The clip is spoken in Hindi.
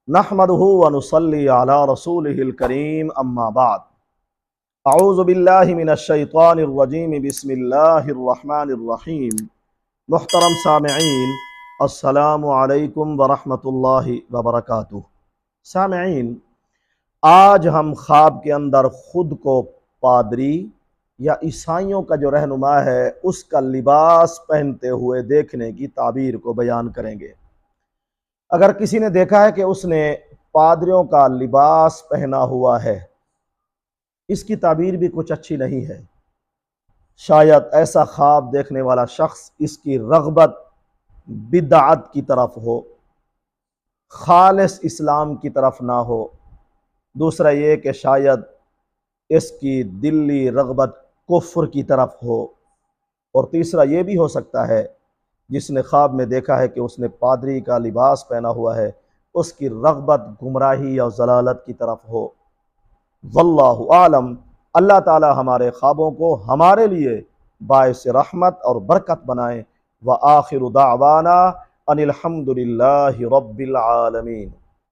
नहमदुहु व नुसल्ली अला रसूलिहिल करीम अम्मा बाद। अऊज़ु बिल्लाहि मिनश शैतानिर रजीम बिस्मिल्लाहिर रहमानिर रहीम। मुहतरम सामिईन, अस्सलामु अलैकुम व रहमतुल्लाहि व बरकातुहू। सामिईन, आज हम ख्वाब के अंदर खुद को पादरी या ईसाइयों का जो रहनुमा है उसका लिबास पहनते हुए देखने की ताबीर को बयान करेंगे। अगर किसी ने देखा है कि उसने पादरियों का लिबास पहना हुआ है, इसकी ताबीर भी कुछ अच्छी नहीं है। शायद ऐसा ख्वाब देखने वाला शख्स इसकी रग़बत बिदअत की तरफ हो, खालिस इस्लाम की तरफ ना हो। दूसरा ये कि शायद इसकी दिली रग़बत कुफ्र की तरफ हो। और तीसरा ये भी हो सकता है जिसने ख्वाब में देखा है कि उसने पादरी का लिबास पहना हुआ है, उसकी रग़बत गुमराही या ज़लालत की तरफ हो। वल्लाहु आलम। अल्लाह ताला हमारे ख्वाबों को हमारे लिए बाइस रहमत और बरकत बनाए। व आखिरु दावाना अनिल हम्दुलिल्लाहि रब्बिल आलमीन।